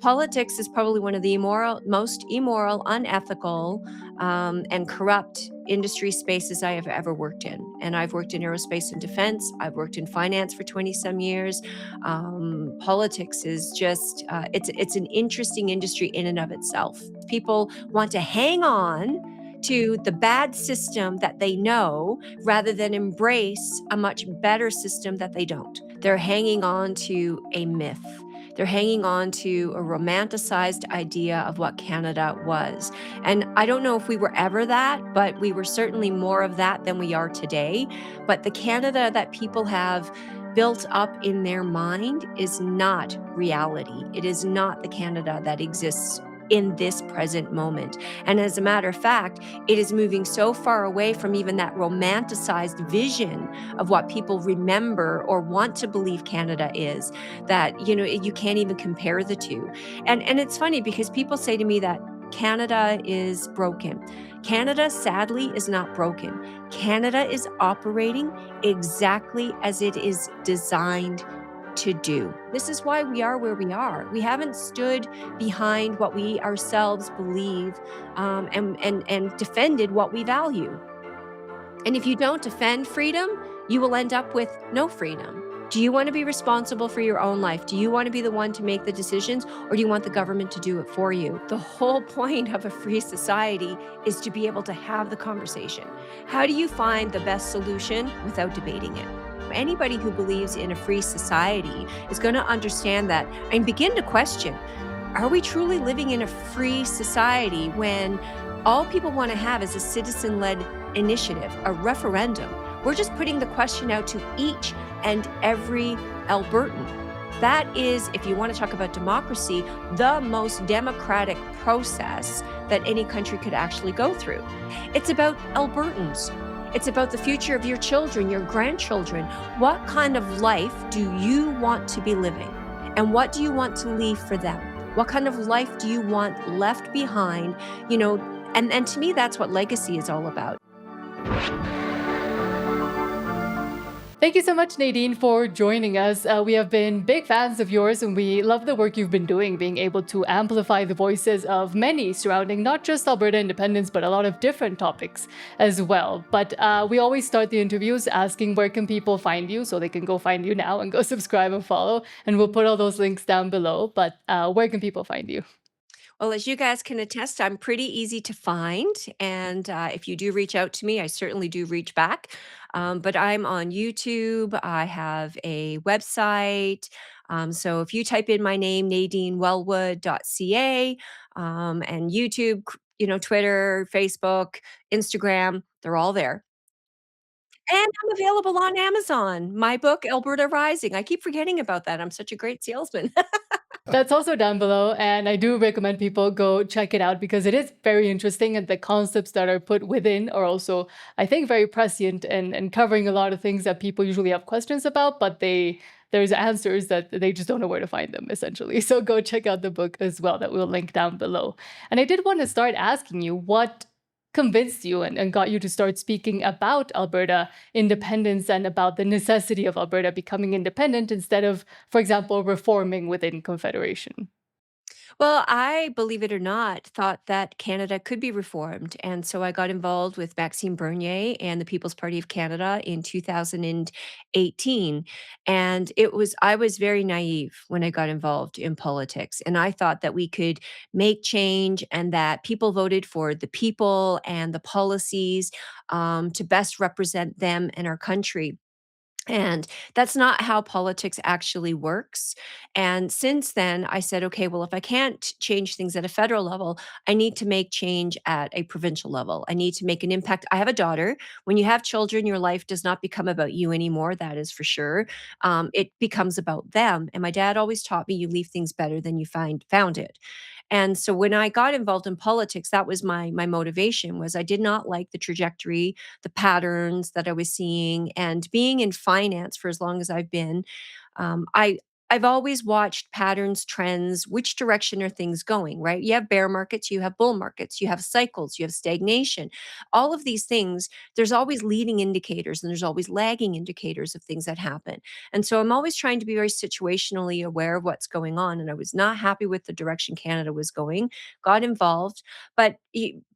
Politics is probably one of the most immoral, unethical, and corrupt industry spaces I have ever worked in. And I've worked in aerospace and defense. I've worked in finance for 20 some years. Politics is just, it's an interesting industry in and of itself. People want to hang on to the bad system that they know rather than embrace a much better system that they don't. They're hanging on to a myth. They're hanging on to a romanticized idea of what Canada was. And I don't know if we were ever that, but we were certainly more of that than we are today. But the Canada that people have built up in their mind is not reality. It is not the Canada that exists in this present moment. And as a matter of fact, it is moving so far away from even that romanticized vision of what people remember or want to believe Canada is, that you can't even compare the two. And it's funny because people say to me that Canada is broken. Canada sadly is not broken. Canada is operating exactly as it is designed to do. This is why we are where we are. We haven't stood behind what we ourselves believe, and defended what we value. And if you don't defend freedom, you will end up with no freedom. Do you want to be responsible for your own life? Do you want to be the one to make the decisions, or do you want the government to do it for you? The whole point of a free society is to be able to have the conversation. How do you find the best solution without debating it? Anybody who believes in a free society is going to understand that and begin to question, are we truly living in a free society when all people want to have is a citizen-led initiative, a referendum? We're just putting the question out to each and every Albertan. That is, if you want to talk about democracy, the most democratic process that any country could actually go through. It's about Albertans. It's about the future of your children, your grandchildren. What kind of life do you want to be living? And what do you want to leave for them? What kind of life do you want left behind? And to me, that's what legacy is all about. Thank you so much, Nadine, for joining us. We have been big fans of yours, and we love the work you've been doing, being able to amplify the voices of many surrounding not just Alberta independence, but a lot of different topics as well. But we always start the interviews asking where can people find you, so they can go find you now and go subscribe and follow. And we'll put all those links down below. But where can people find you? Well, as you guys can attest, I'm pretty easy to find. And if you do reach out to me, I certainly do reach back. But I'm on YouTube. I have a website. So if you type in my name, NadineWellwood.ca, and YouTube, Twitter, Facebook, Instagram, they're all there. And I'm available on Amazon. My book, Alberta Rising. I keep forgetting about that. I'm such a great salesman. That's also down below, and I do recommend people go check it out because it is very interesting, and the concepts that are put within are also, I think, very prescient and covering a lot of things that people usually have questions about, but there's answers that they just don't know where to find them, essentially. So go check out the book as well that we'll link down below. And I did want to start asking you what convinced you and got you to start speaking about Alberta independence and about the necessity of Alberta becoming independent instead of, for example, reforming within Confederation. Well, I, believe it or not, thought that Canada could be reformed. And so I got involved with Maxime Bernier and the People's Party of Canada in 2018. And I was very naive when I got involved in politics. And I thought that we could make change and that people voted for the people and the policies, to best represent them and our country. And that's not how politics actually works. And since then, I said, okay, well, if I can't change things at a federal level, I need to make change at a provincial level. I need to make an impact. I have a daughter. When you have children, your life does not become about you anymore. That is for sure. It becomes about them. And my dad always taught me you leave things better than you found it. And so when I got involved in politics, that was my motivation. Was I did not like the trajectory, the patterns that I was seeing, and being in finance for as long as I've been, I I've always watched patterns, trends, which direction are things going, right? You have bear markets, you have bull markets, you have cycles, you have stagnation. All of these things, there's always leading indicators and there's always lagging indicators of things that happen. And so I'm always trying to be very situationally aware of what's going on. And I was not happy with the direction Canada was going, got involved. But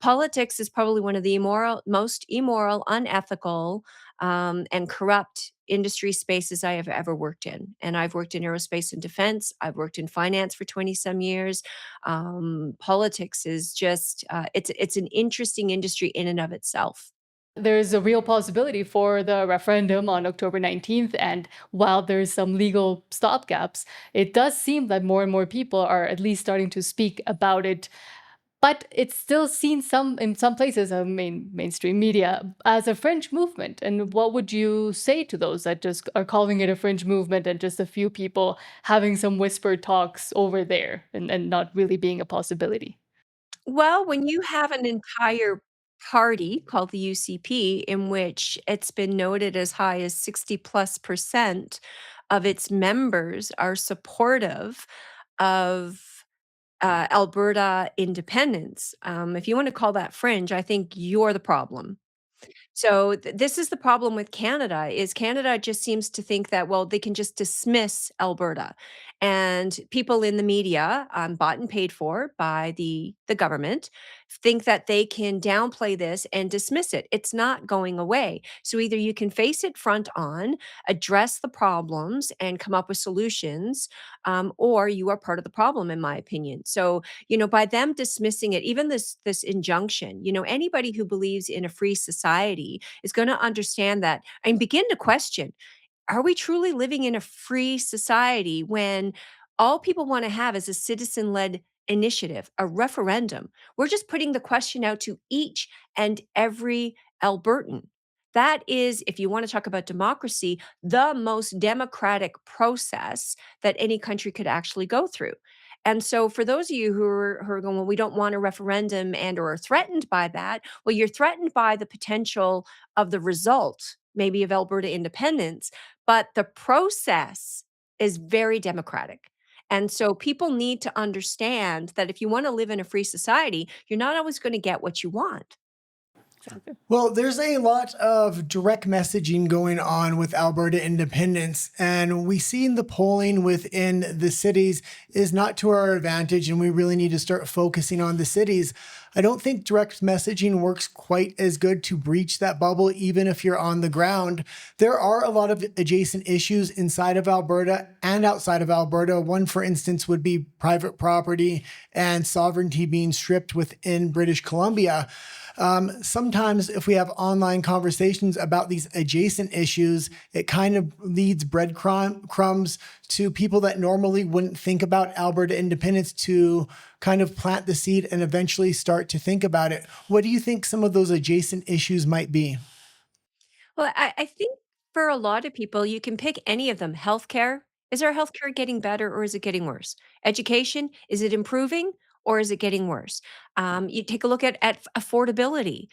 politics is probably one of the most immoral, unethical, and corrupt industry spaces I have ever worked in. And I've worked in aerospace and defense. I've worked in finance for 20 some years. Politics is just, it's an interesting industry in and of itself. There's a real possibility for the referendum on October 19th. And while there's some legal stopgaps, it does seem that more and more people are at least starting to speak about it. But it's still seen in some places, mainstream media, as a fringe movement. And what would you say to those that just are calling it a fringe movement and just a few people having some whispered talks over there and not really being a possibility? Well, when you have an entire party called the UCP, in which it's been noted as high as 60+% of its members are supportive of Alberta independence, if you want to call that fringe, I think you're the problem. So this is the problem with Canada is Canada just seems to think that, well, they can just dismiss Alberta. And people in the media, bought and paid for by the government, think that they can downplay this and dismiss it. It's not going away. So either you can face it front on, address the problems, and come up with solutions, or you are part of the problem, in my opinion. So by them dismissing it, even this injunction, anybody who believes in a free society is going to understand that and begin to question, are we truly living in a free society when all people want to have is a citizen led initiative, a referendum? We're just putting the question out to each and every Albertan. That is, if you want to talk about democracy, the most democratic process that any country could actually go through. And so, for those of you who are going, well, we don't want a referendum and or are threatened by that. Well, you're threatened by the potential of the result, maybe of Alberta independence, but the process is very democratic. And so people need to understand that if you want to live in a free society, you're not always going to get what you want. Exactly. Well, there's a lot of direct messaging going on with Alberta independence, and we see in the polling within the cities is not to our advantage, and we really need to start focusing on the cities. I don't think direct messaging works quite as good to breach that bubble, even if you're on the ground. There are a lot of adjacent issues inside of Alberta and outside of Alberta. One, for instance, would be private property and sovereignty being stripped within British Columbia. Sometimes if we have online conversations about these adjacent issues, it kind of leads breadcrumbs to people that normally wouldn't think about Alberta independence to kind of plant the seed and eventually start to think about it. What do you think some of those adjacent issues might be? Well, I think for a lot of people, you can pick any of them. Healthcare, is our healthcare getting better or is it getting worse? Education, is it improving or is it getting worse? You take a look at affordability,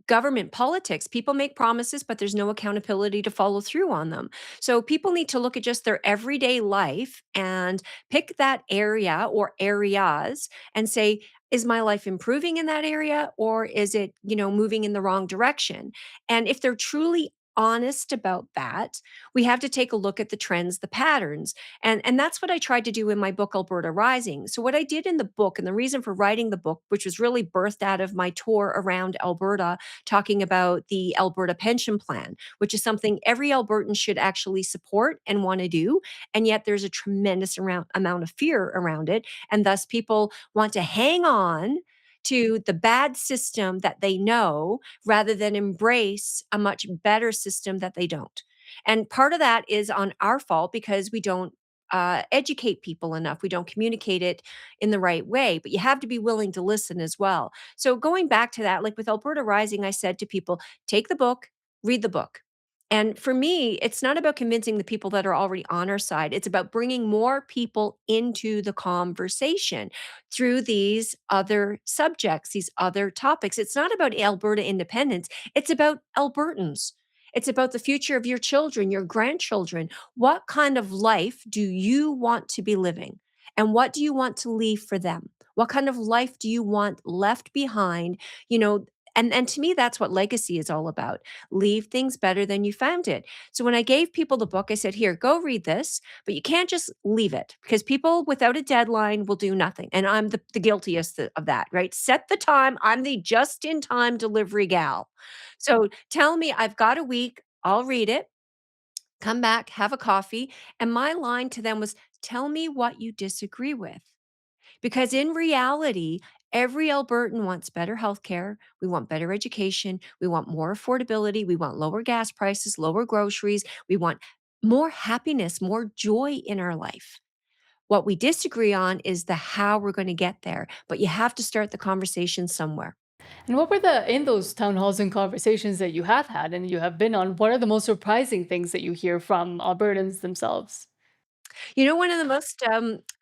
government politics. People make promises, but there's no accountability to follow through on them. So people need to look at just their everyday life and pick that area or areas and say, is my life improving in that area or is it, moving in the wrong direction? And if they're truly honest about that, we have to take a look at the trends, the patterns. And that's what I tried to do in my book Alberta Rising. So what I did in the book and the reason for writing the book, which was really birthed out of my tour around Alberta talking about the Alberta pension plan, which is something every Albertan should actually support and want to do, and yet there's a tremendous amount of fear around it, and thus people want to hang on to the bad system that they know rather than embrace a much better system that they don't. And part of that is on our fault because we don't educate people enough. We don't communicate it in the right way, but you have to be willing to listen as well. So, going back to that, like with Alberta Rising, I said to people, take the book, read the book. And for me, it's not about convincing the people that are already on our side. It's about bringing more people into the conversation through these other subjects, these other topics. It's not about Alberta independence, it's about Albertans. It's about the future of your children, your grandchildren. What kind of life do you want to be living? And what do you want to leave for them? What kind of life do you want left behind? You know, and to me that's what legacy is all about. Leave things better than you found it. So when I gave people the book, I said, "Here, go read this, but you can't just leave it because people without a deadline will do nothing." And I'm the guiltiest of that, right? Set the time. I'm the just in time delivery gal. So tell me I've got a week, I'll read it, come back, have a coffee. And my line to them was, tell me what you disagree with. Because in reality, every Albertan wants better healthcare. We want better education. We want more affordability. We want lower gas prices, lower groceries. We want more happiness, more joy in our life. What we disagree on is the how we're going to get there. But you have to start the conversation somewhere. And what were the in those town halls and conversations that you have had and you have been on, what are the most surprising things that you hear from Albertans themselves? You know, one of the most,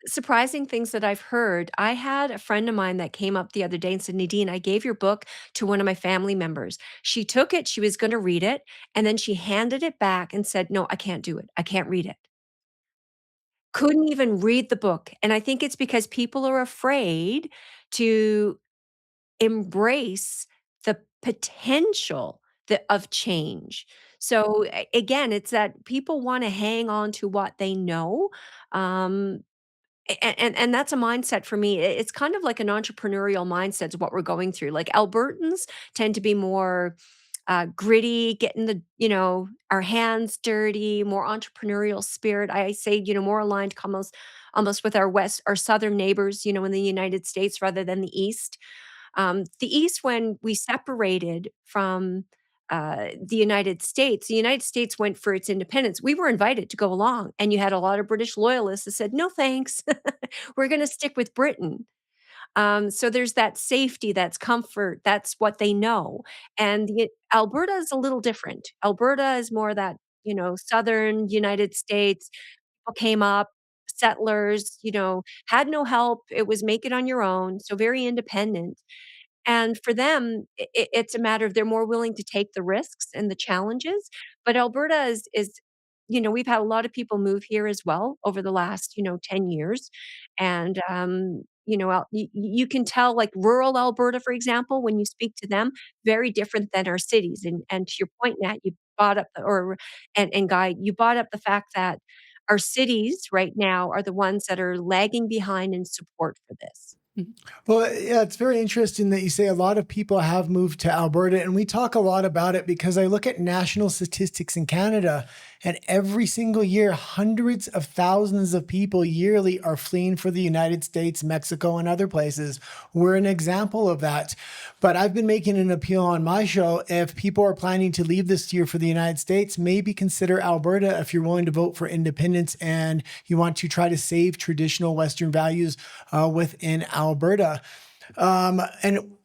surprising things that I've heard, I had a friend of mine that came up the other day and said, "Nadine, I gave your book to one of my family members. She took it, she was gonna read it, and then she handed it back and said, 'No, I can't do it. I can't read it.'" Couldn't even read the book, and I think it's because people are afraid to embrace the potential of change. So, again, it's that people wanna hang on to what they know, um, and that's a mindset for me. It's kind of like an entrepreneurial mindset is what we're going through. Like Albertans tend to be more gritty, getting our hands dirty, more entrepreneurial spirit. I say, more aligned almost with our southern neighbors, in the United States rather than the East. The East, when we separated from the United States went for its independence. We were invited to go along, and you had a lot of British loyalists that said, "No, thanks. We're going to stick with Britain." So there's that safety, that's comfort, that's what they know. And Alberta is a little different. Alberta is more that, southern United States. People came up, settlers, had no help. It was make it on your own. So very independent. And for them, it's a matter of they're more willing to take the risks and the challenges, but Alberta is, we've had a lot of people move here as well over the last, 10 years, and, you can tell, like, rural Alberta, for example, when you speak to them, very different than our cities, and to your point, Nat, you brought up the or and Guy, you brought up the fact that our cities right now are the ones that are lagging behind in support for this. Well, yeah, it's very interesting that you say a lot of people have moved to Alberta, and we talk a lot about it because I look at national statistics in Canada, and every single year, hundreds of thousands of people yearly are fleeing for the United States, Mexico, and other places. We're an example of that. But I've been making an appeal on my show. If people are planning to leave this year for the United States, maybe consider Alberta if you're willing to vote for independence and you want to try to save traditional Western values within Alberta. And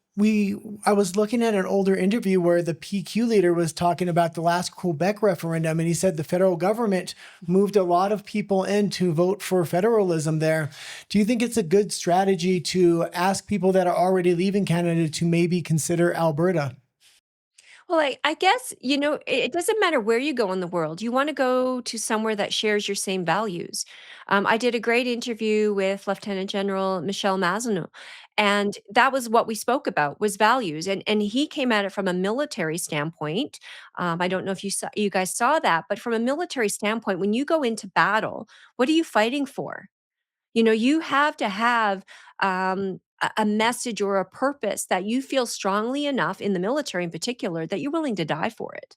I was looking at an older interview where the PQ leader was talking about the last Quebec referendum, and he said the federal government moved a lot of people in to vote for federalism there. Do you think it's a good strategy to ask people that are already leaving Canada to maybe consider Alberta? Well, I guess, it doesn't matter where you go in the world. You wanna go to somewhere that shares your same values. I did a great interview with Lieutenant General Michel Mazenot, and that was what we spoke about, was values, and he came at it from a military standpoint. I don't know if you guys saw that, but from a military standpoint, when you go into battle, what are you fighting for? You have to have a message or a purpose that you feel strongly enough in the military in particular that you're willing to die for it,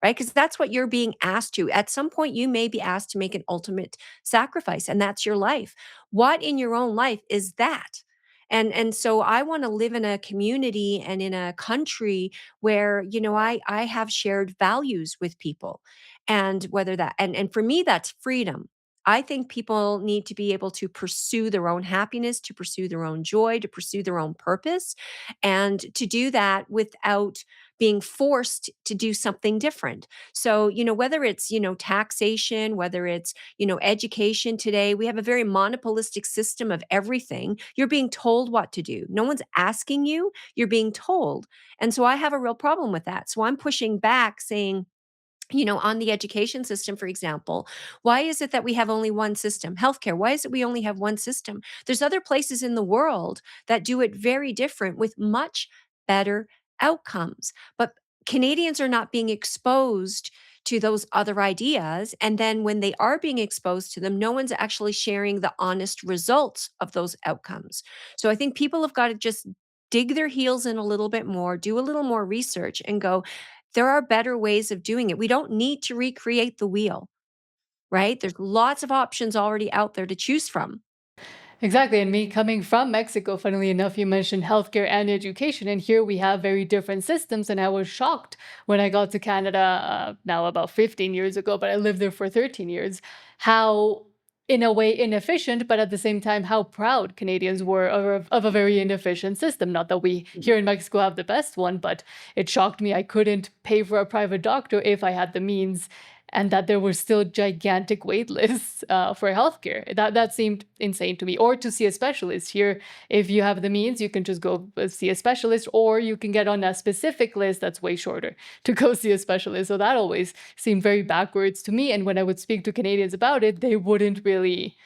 right? Because that's what you're being asked to. At some point, you may be asked to make an ultimate sacrifice, and that's your life. What in your own life is that? And so I want to live in a community and in a country where I have shared values with people, and whether that and for me that's freedom. I think people need to be able to pursue their own happiness, to pursue their own joy, to pursue their own purpose, and to do that without being forced to do something different. So, whether it's, taxation, whether it's, education today, we have a very monopolistic system of everything. You're being told what to do. No one's asking you, you're being told. And so I have a real problem with that. So I'm pushing back saying, On the education system, for example, why is it that we have only one system? Healthcare, why is it we only have one system? There's other places in the world that do it very different with much better outcomes. But Canadians are not being exposed to those other ideas. And then when they are being exposed to them, no one's actually sharing the honest results of those outcomes. So I think people have got to just dig their heels in a little bit more, do a little more research, and go, there are better ways of doing it. We don't need to recreate the wheel, right? There's lots of options already out there to choose from. Exactly. And me coming from Mexico, funnily enough, you mentioned healthcare and education. And here we have very different systems. And I was shocked when I got to Canada now about 15 years ago, but I lived there for 13 years, how, in a way, inefficient, but at the same time, how proud Canadians were of a very inefficient system. Not that we here in Mexico have the best one, but it shocked me. I couldn't pay for a private doctor if I had the means, and that there were still gigantic wait lists for healthcare. That seemed insane to me. Or to see a specialist here, if you have the means, you can just go see a specialist, or you can get on a specific list that's way shorter to go see a specialist. So that always seemed very backwards to me. And when I would speak to Canadians about it, they wouldn't really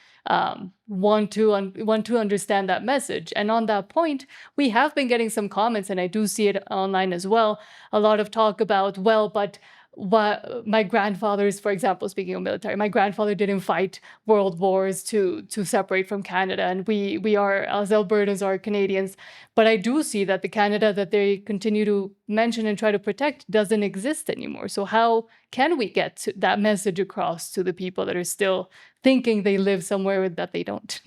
want to understand that message. And on that point, we have been getting some comments, and I do see it online as well. A lot of talk about, well, but what my grandfathers, for example, speaking of military, my grandfather didn't fight world wars to separate from Canada, and we are, as Albertans, are Canadians. But I do see that the Canada that they continue to mention and try to protect doesn't exist anymore. So how can we get that message across to the people that are still thinking they live somewhere that they don't?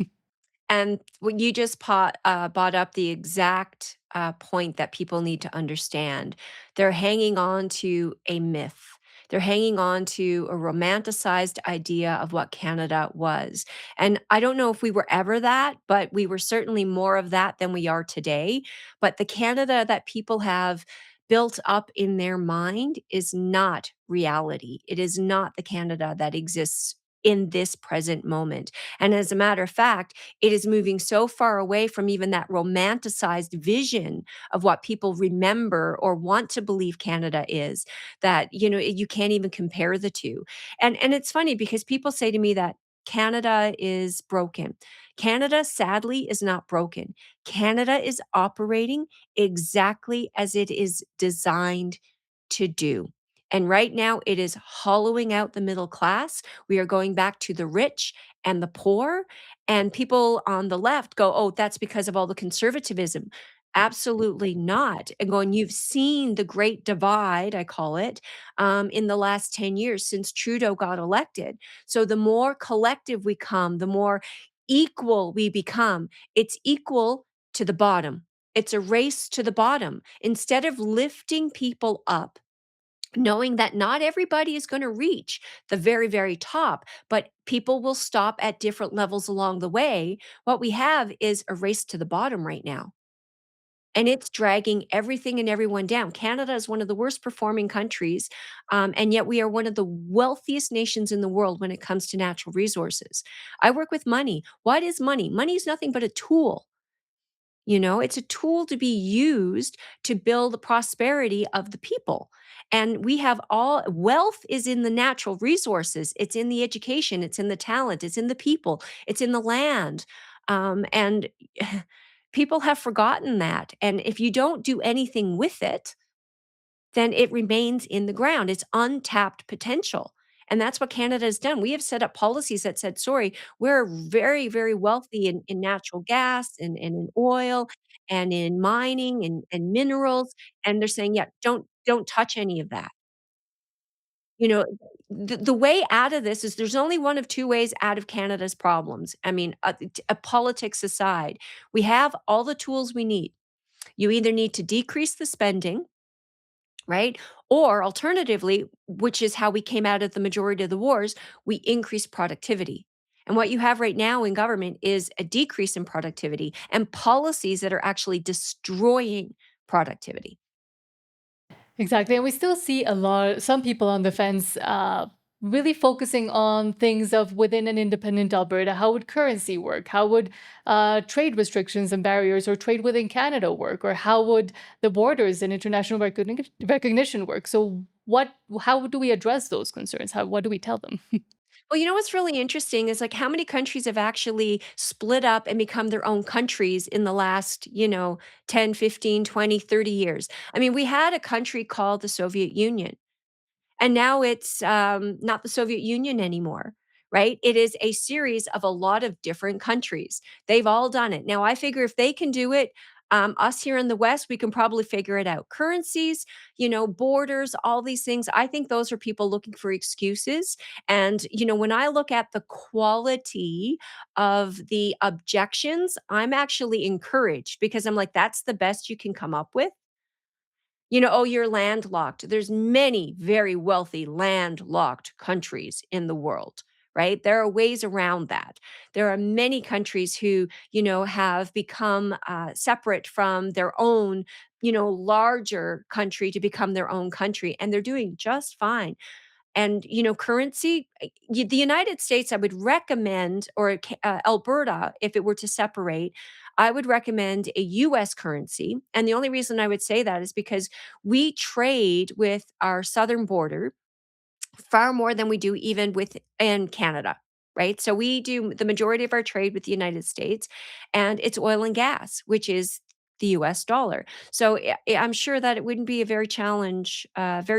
And when you just brought up the exact point that people need to understand, they're hanging on to a myth. They're hanging on to a romanticized idea of what Canada was. And I don't know if we were ever that, but we were certainly more of that than we are today. But the Canada that people have built up in their mind is not reality. It is not the Canada that exists in this present moment. And as a matter of fact, it is moving so far away from even that romanticized vision of what people remember or want to believe Canada is, that you can't even compare the two. And it's funny because people say to me that Canada is broken. Canada, sadly, is not broken. Canada is operating exactly as it is designed to do. And right now, it is hollowing out the middle class. We are going back to the rich and the poor. And people on the left go, oh, that's because of all the conservatism. Absolutely not. And going, you've seen the great divide, I call it, in the last 10 years since Trudeau got elected. So the more collective we come, the more equal we become. It's equal to the bottom. It's a race to the bottom. Instead of lifting people up, knowing that not everybody is going to reach the very, very top, but people will stop at different levels along the way. What we have is a race to the bottom right now. And it's dragging everything and everyone down. Canada is one of the worst performing countries, and yet we are one of the wealthiest nations in the world when it comes to natural resources. I work with money. What is money? Money is nothing but a tool. It's a tool to be used to build the prosperity of the people. And we have all wealth is in the natural resources, it's in the education, it's in the talent, it's in the people, it's in the land. And people have forgotten that. And if you don't do anything with it, then it remains in the ground. It's untapped potential. And that's what Canada has done. We have set up policies that said, sorry, we're very, very wealthy in natural gas and in oil and in mining and minerals. And they're saying, yeah, don't touch any of that. You know, the way out of this is there's only one of two ways out of Canada's problems. I mean, politics aside, we have all the tools we need. You either need to decrease the spending, right? Or alternatively, which is how we came out of the majority of the wars, we increase productivity. And what you have right now in government is a decrease in productivity and policies that are actually destroying productivity. Exactly. And we still see some people on the fence really focusing on things of within an independent Alberta. How would currency work? How would trade restrictions and barriers or trade within Canada work? Or how would the borders and international recognition work? So what how do we address those concerns? What do we tell them? Well, you know what's really interesting is like how many countries have actually split up and become their own countries in the last, 10, 15, 20, 30 years. I mean, we had a country called the Soviet Union. And now it's not the Soviet Union anymore, right? It is a series of a lot of different countries. They've all done it. Now, I figure if they can do it, us here in the West, we can probably figure it out. Currencies, borders, all these things. I think those are people looking for excuses. And, when I look at the quality of the objections, I'm actually encouraged because I'm like, that's the best you can come up with. Oh, you're landlocked. There's many very wealthy landlocked countries in the world, right? There are ways around that. There are many countries who, have become separate from their own, larger country to become their own country, and they're doing just fine. And, currency, the United States, I would recommend, or Alberta, if it were to separate, I would recommend a US currency. And the only reason I would say that is because we trade with our southern border far more than we do even within Canada, right? So we do the majority of our trade with the United States, and it's oil and gas, which is the US dollar. So I'm sure that it wouldn't be a very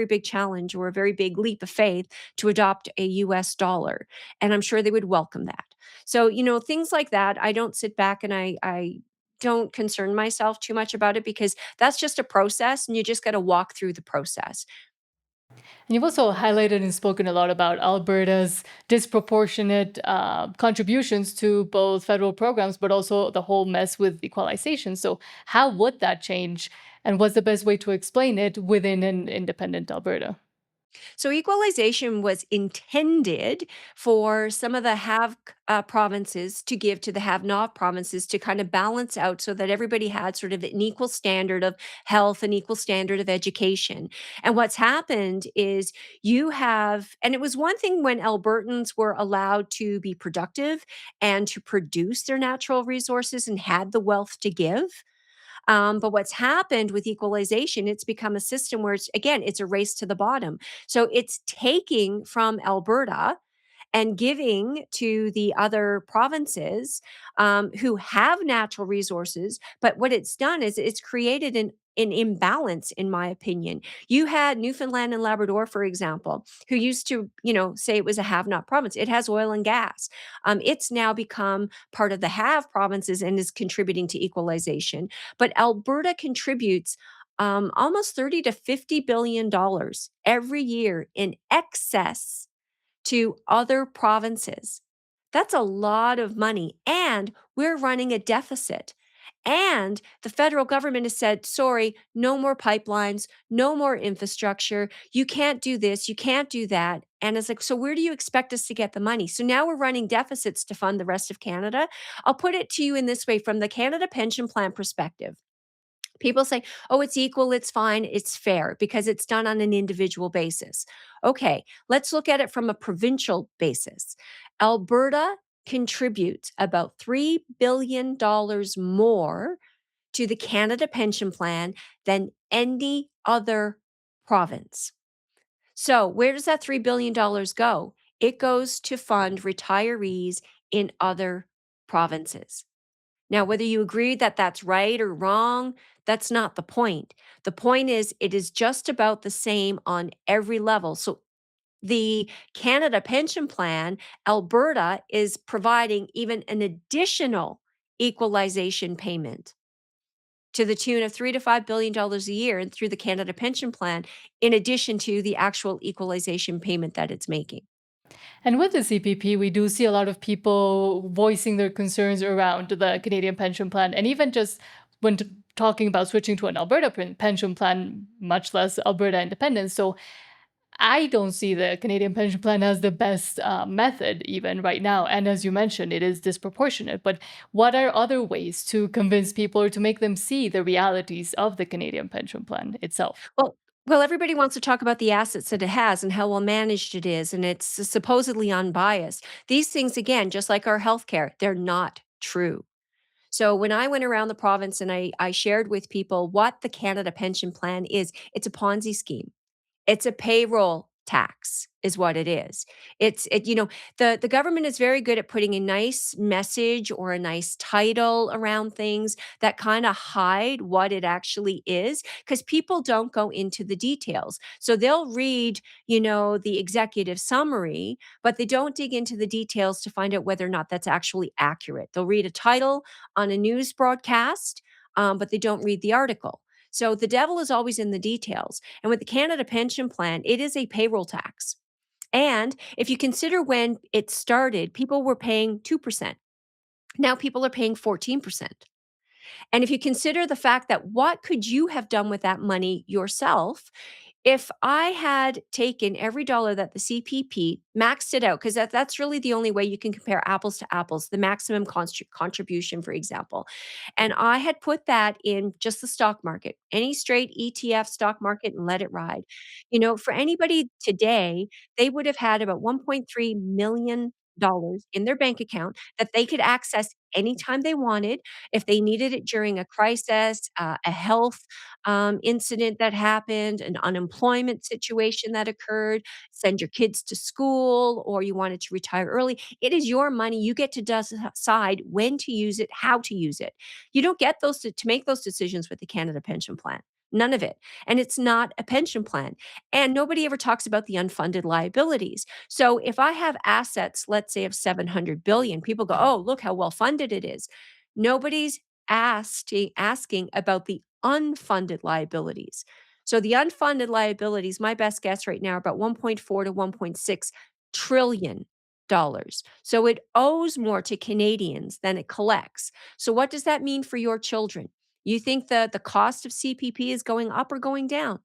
big challenge or a very big leap of faith to adopt a US dollar. And I'm sure they would welcome that. So, things like that, I don't sit back and I don't concern myself too much about it because that's just a process and you just got to walk through the process. And you've also highlighted and spoken a lot about Alberta's disproportionate contributions to both federal programs, but also the whole mess with equalization. So, how would that change? And what's the best way to explain it within an independent Alberta? So equalization was intended for some of the have provinces to give to the have not provinces to kind of balance out so that everybody had sort of an equal standard of health, an equal standard of education. And what's happened is and it was one thing when Albertans were allowed to be productive and to produce their natural resources and had the wealth to give. But what's happened with equalization, it's become a system where it's a race to the bottom. So it's taking from Alberta and giving to the other provinces who have natural resources. But what it's done is it's created an imbalance, in my opinion. You had Newfoundland and Labrador, for example, who used to, say it was a have not province. It has oil and gas. It's now become part of the have provinces and is contributing to equalization. But Alberta contributes almost 30 to $50 billion every year in excess to other provinces. That's a lot of money. And we're running a deficit. And the federal government has said, sorry, no more pipelines, no more infrastructure. You can't do this, you can't do that. And it's like, so where do you expect us to get the money? So now we're running deficits to fund the rest of Canada. I'll put it to you in this way from the Canada Pension Plan perspective. People say, oh, it's equal, it's fine, it's fair because it's done on an individual basis. Okay, let's look at it from a provincial basis. Alberta contributes about $3 billion more to the Canada Pension Plan than any other province. So, where does that $3 billion go? It goes to fund retirees in other provinces. Now, whether you agree that that's right or wrong, that's not the point. The point is, it is just about the same on every level. So, the Canada Pension Plan, Alberta is providing even an additional equalization payment to the tune of $3 to $5 billion a year and through the Canada Pension Plan, in addition to the actual equalization payment that it's making. And with the CPP, we do see a lot of people voicing their concerns around the Canadian pension plan. And even just when talking about switching to an Alberta pension plan, much less Alberta independence. So I don't see the Canadian pension plan as the best method, even right now. And as you mentioned, it is disproportionate. But what are other ways to convince people or to make them see the realities of the Canadian pension plan itself? Well, everybody wants to talk about the assets that it has and how well managed it is, and it's supposedly unbiased. These things, again, just like our healthcare, they're not true. So when I went around the province and I shared with people what the Canada Pension Plan is, it's a Ponzi scheme. It's a payroll tax is what it is. The government is very good at putting a nice message or a nice title around things that kind of hide what it actually is because people don't go into the details. So they'll read, the executive summary, but they don't dig into the details to find out whether or not that's actually accurate. They'll read a title on a news broadcast, but they don't read the article. So the devil is always in the details. And with the Canada Pension Plan, it is a payroll tax. And if you consider when it started, people were paying 2%. Now people are paying 14%. And if you consider the fact that what could you have done with that money yourself if I had taken every dollar that the CPP maxed it out, because that's really the only way you can compare apples to apples, the maximum contribution, for example. And I had put that in just the stock market, any straight ETF stock market and let it ride. For anybody today, they would have had about $1.3 million in their bank account that they could access anytime they wanted. If they needed it during a crisis, a health incident that happened, an unemployment situation that occurred, send your kids to school, or you wanted to retire early. It is your money. You get to decide when to use it, how to use it. You don't get those to make those decisions with the Canada Pension Plan. None of it. And it's not a pension plan. And nobody ever talks about the unfunded liabilities. So if I have assets, let's say of 700 billion, people go, "Oh, look how well funded it is." Nobody's asking about the unfunded liabilities. So the unfunded liabilities, my best guess right now, are about 1.4 to 1.6 trillion dollars. So it owes more to Canadians than it collects. So what does that mean for your children? You think the cost of CPP is going up or going down?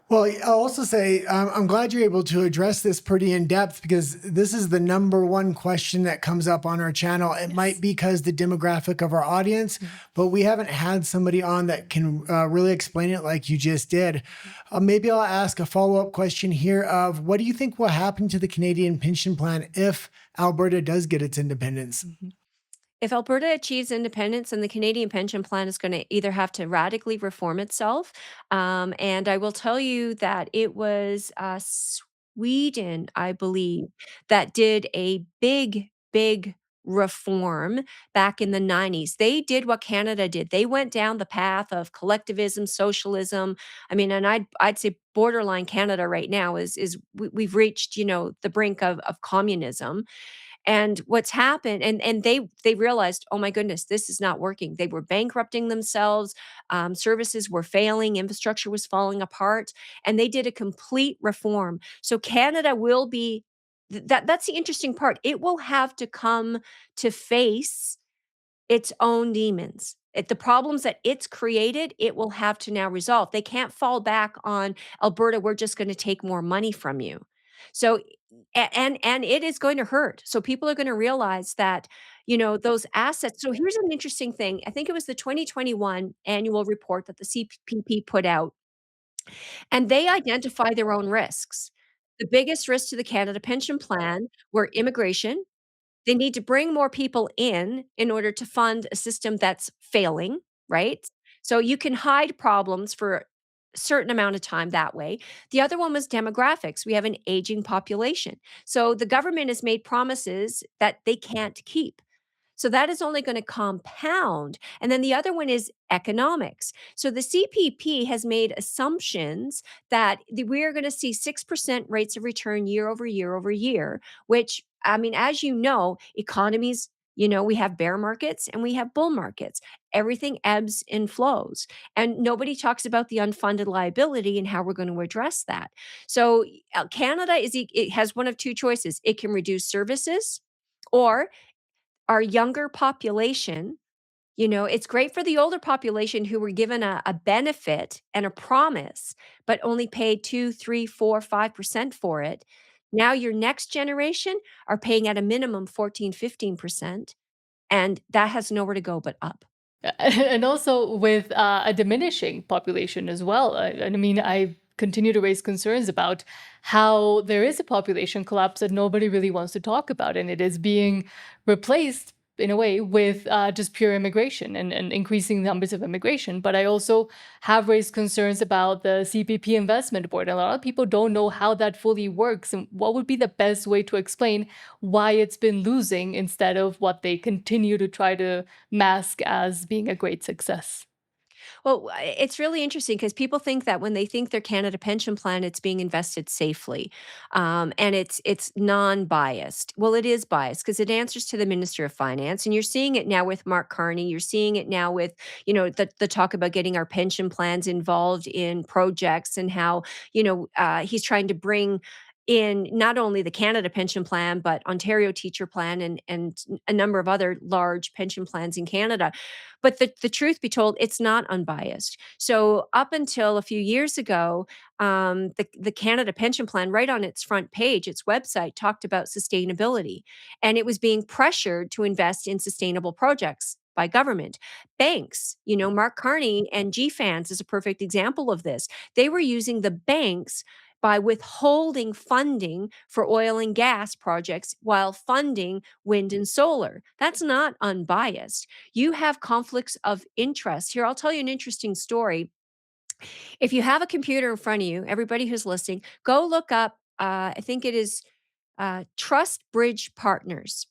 Well, I'll also say I'm glad you're able to address this pretty in depth because this is the number one question that comes up on our channel. It might Yes. be because the demographic of our audience, but we haven't had somebody on that can really explain it like you just did. Maybe I'll ask a follow-up question here of what do you think will happen to the Canadian pension plan if Alberta does get its independence? Mhm. If Alberta achieves independence, then the Canadian pension plan is going to either have to radically reform itself. And I will tell you that it was Sweden, I believe, that did a big, big reform back in the 90s. They did what Canada did. They went down the path of collectivism, socialism. I mean, and I'd say borderline Canada right now is we've reached, the brink of communism. And what's happened, and they realized, oh my goodness, this is not working. They were bankrupting themselves. Services were failing. Infrastructure was falling apart, and they did a complete reform. So Canada will be that's the interesting part. It will have to come to face its own demons. The problems that it's created, it will have to now resolve. They can't fall back on Alberta, "We're just gonna take more money from you." So, and it is going to hurt. So people are gonna realize that, those assets so here's an interesting thing. I think it was the 2021 annual report that the CPP put out, and they identify their own risks. The biggest risk to the Canada Pension Plan were immigration. They need to bring more people in order to fund a system that's failing, right? So you can hide problems for a certain amount of time that way. The other one was demographics. We have an aging population. So the government has made promises that they can't keep. So that is only going to compound. And then the other one is economics. So the CPP has made assumptions that we are going to see 6% rates of return year over year over year, which, I mean, as you know, economies, we have bear markets and we have bull markets. Everything ebbs and flows. And nobody talks about the unfunded liability and how we're going to address that. So Canada it has one of two choices. It can reduce services, or our younger population, it's great for the older population who were given a benefit and a promise, but only paid 2, 3, 4, 5% for it. Now your next generation are paying at a minimum 14, 15%, and that has nowhere to go but up. And also with a diminishing population as well. And I mean, I continue to raise concerns about how there is a population collapse that nobody really wants to talk about, and it is being replaced in a way with just pure immigration and increasing numbers of immigration. But I also have raised concerns about the CPP investment board. A lot of people don't know how that fully works and what would be the best way to explain why it's been losing instead of what they continue to try to mask as being a great success. Well, it's really interesting because people think that when they think their Canada pension plan, it's being invested safely, and it's non-biased. Well, it is biased because it answers to the Minister of Finance, and you're seeing it now with Mark Carney. You're seeing it now with the talk about getting our pension plans involved in projects and how he's trying to bring in not only the Canada pension plan but Ontario teacher plan and a number of other large pension plans in Canada. But the truth be told, it's not unbiased. So up until a few years ago, the Canada Pension Plan, right on its front page, its website talked about sustainability, and it was being pressured to invest in sustainable projects by government. Banks, Mark Carney and GFANS is a perfect example of this. They were using the banks by withholding funding for oil and gas projects while funding wind and solar. That's not unbiased. You have conflicts of interest. Here, I'll tell you an interesting story. If you have a computer in front of you, everybody who's listening, go look up, I think it is Trust Bridge Partners.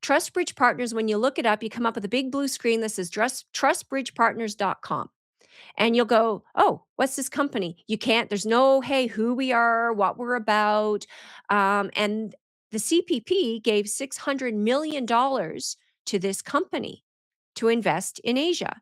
Trust Bridge Partners, when you look it up, you come up with a big blue screen that says trustbridgepartners.com. And you'll go, oh, what's this company? You can't, there's no, hey, who we are, what we're about. And the CPP gave $600 million to this company to invest in Asia.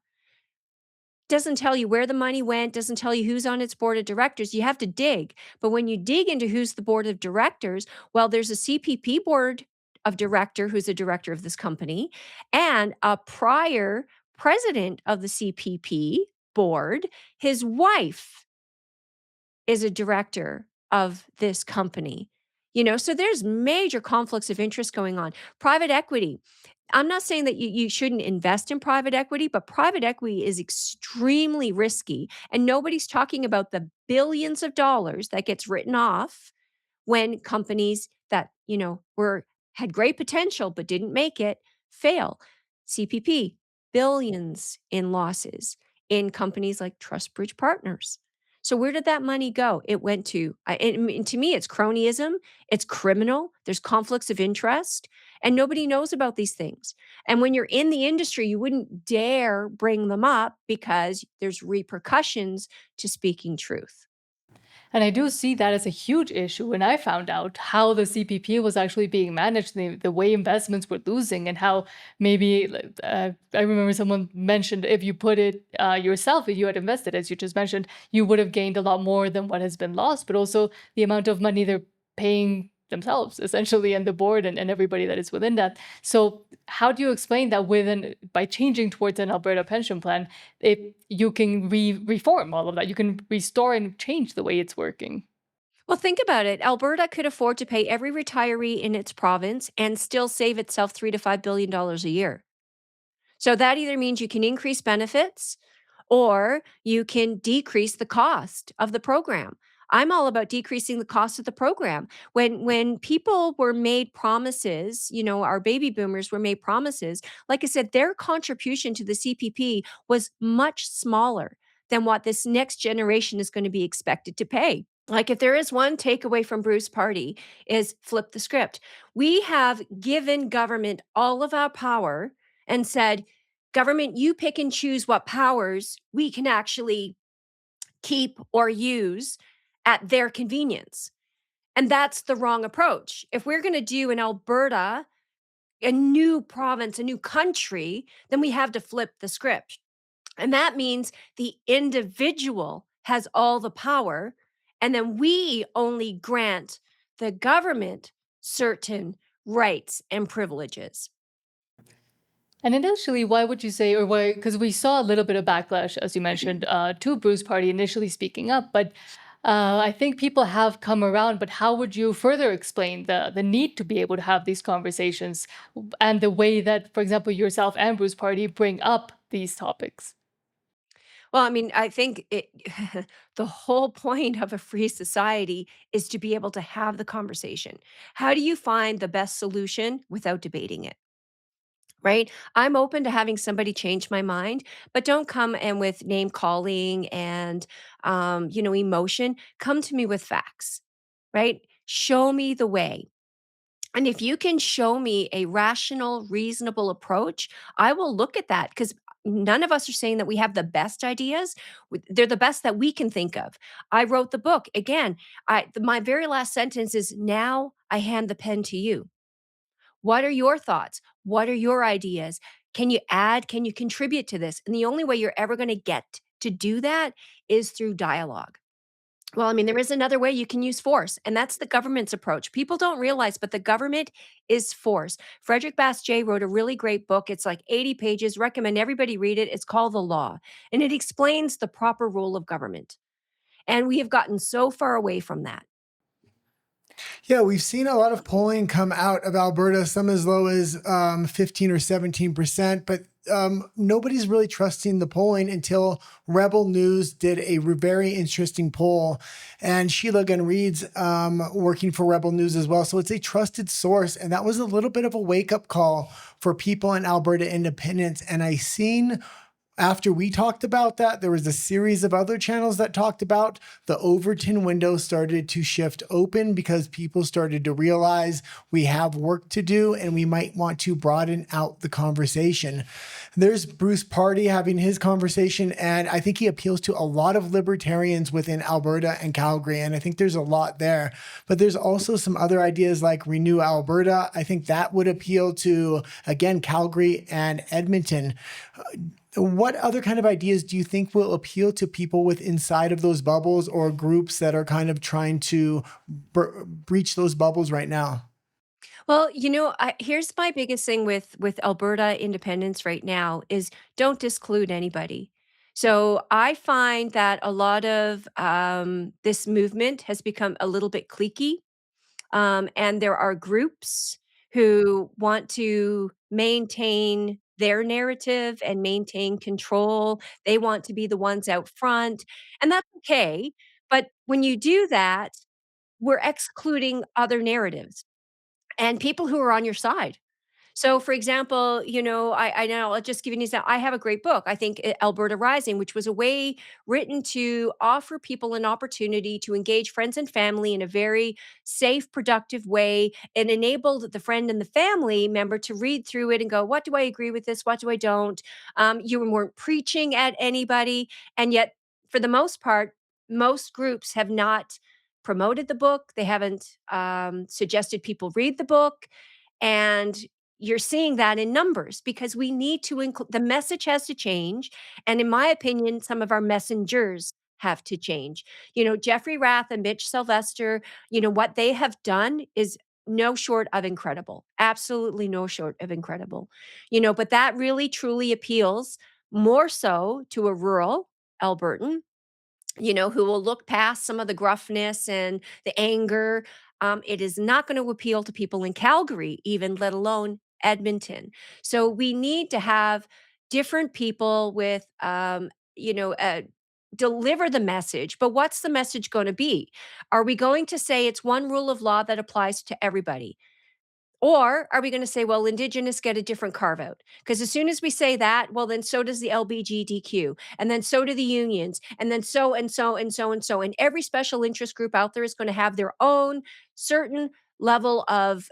Doesn't tell you where the money went, doesn't tell you who's on its board of directors. You have to dig. But when you dig into who's the board of directors, well, there's a CPP board of director who's a director of this company and a prior president of the CPP board. His wife is a director of this company. So there's major conflicts of interest going on. Private equity. I'm not saying that you shouldn't invest in private equity, but private equity is extremely risky. And nobody's talking about the billions of dollars that gets written off when companies that, were had great potential but didn't make it fail. CPP, billions in losses in companies like Trustbridge Partners. So where did that money go? It went to, to me, it's cronyism, it's criminal, there's conflicts of interest, and nobody knows about these things. And when you're in the industry, you wouldn't dare bring them up because there's repercussions to speaking truth. And I do see that as a huge issue when I found out how the CPP was actually being managed, the way investments were losing, and how maybe I remember someone mentioned if you put it yourself, if you had invested, as you just mentioned, you would have gained a lot more than what has been lost, but also the amount of money they're paying themselves essentially and the board and everybody that is within that. So how do you explain that by changing towards an Alberta pension plan, if you can reform all of that, you can restore and change the way it's working? Well, think about it. Alberta could afford to pay every retiree in its province and still save itself $3 to $5 billion a year. So that either means you can increase benefits or you can decrease the cost of the program. I'm all about decreasing the cost of the program. When people were made promises, our baby boomers were made promises, like I said, their contribution to the CPP was much smaller than what this next generation is going to be expected to pay. Like if there is one takeaway from Bruce Party is flip the script. We have given government all of our power and said, government, you pick and choose what powers we can actually keep or use at their convenience. And that's the wrong approach. If we're going to do in Alberta a new province, a new country, then we have to flip the script. And that means the individual has all the power. And then we only grant the government certain rights and privileges. And initially, why would you say, or why? Because we saw a little bit of backlash, as you mentioned, to Bruce Party initially speaking up, but I think people have come around. But how would you further explain the need to be able to have these conversations and the way that, for example, yourself and Bruce Party bring up these topics? Well, I mean, I think the whole point of a free society is to be able to have the conversation. How do you find the best solution without debating it? right? I'm open to having somebody change my mind, but don't come and with name calling and, emotion. Come to me with facts, right? Show me the way. And if you can show me a rational, reasonable approach, I will look at that because none of us are saying that we have the best ideas. They're the best that we can think of. I wrote the book. Again, my very last sentence is now I hand the pen to you. What are your thoughts? What are your ideas? Can you add? Can you contribute to this? And the only way you're ever going to get to do that is through dialogue. Well, I mean, there is another way you can use force, and that's the government's approach. People don't realize, but the government is force. Frederick Bastiat wrote a really great book. It's like 80 pages. Recommend everybody read it. It's called The Law, and it explains the proper role of government. And we have gotten so far away from that. Yeah, we've seen a lot of polling come out of Alberta, some as low as 15 or 17%, but nobody's really trusting the polling until Rebel News did a very interesting poll. And Sheila Gunn Reed's working for Rebel News as well. So it's a trusted source. And that was a little bit of a wake up call for people in Alberta independence. And I seen after we talked about that, there was a series of other channels that talked about the Overton window started to shift open because people started to realize we have work to do and we might want to broaden out the conversation. There's Bruce Party having his conversation, and I think he appeals to a lot of libertarians within Alberta and Calgary, and I think there's a lot there. But there's also some other ideas like Renew Alberta. I think that would appeal to, again, Calgary and Edmonton. What other kind of ideas do you think will appeal to people with inside of those bubbles or groups that are kind of trying to breach those bubbles right now? Well, here's my biggest thing with Alberta independence right now is don't disclude anybody. So I find that a lot of this movement has become a little bit cliquey. And there are groups who want to maintain their narrative and maintain control. They want to be the ones out front, and that's okay. But when you do that, we're excluding other narratives and people who are on your side. So, for example, I know I'll just give you an example. I have a great book. I think Alberta Rising, which was a way written to offer people an opportunity to engage friends and family in a very safe, productive way, and enabled the friend and the family member to read through it and go, "What do I agree with this? What do I don't?" You weren't preaching at anybody, and yet, for the most part, most groups have not promoted the book. They haven't suggested people read the book, and you're seeing that in numbers because we need to include the message has to change. And in my opinion, some of our messengers have to change. Jeffrey Rath and Mitch Sylvester, what they have done is no short of incredible. Absolutely no short of incredible. But that really truly appeals more so to a rural Albertan, who will look past some of the gruffness and the anger. It is not going to appeal to people in Calgary, even let alone Edmonton. So we need to have different people with, deliver the message. But what's the message going to be? Are we going to say it's one rule of law that applies to everybody? Or are we going to say, well, Indigenous get a different carve out? Because as soon as we say that, well, then so does the LBGDQ, and then so do the unions, and then so and so and so and so. And every special interest group out there is going to have their own certain level of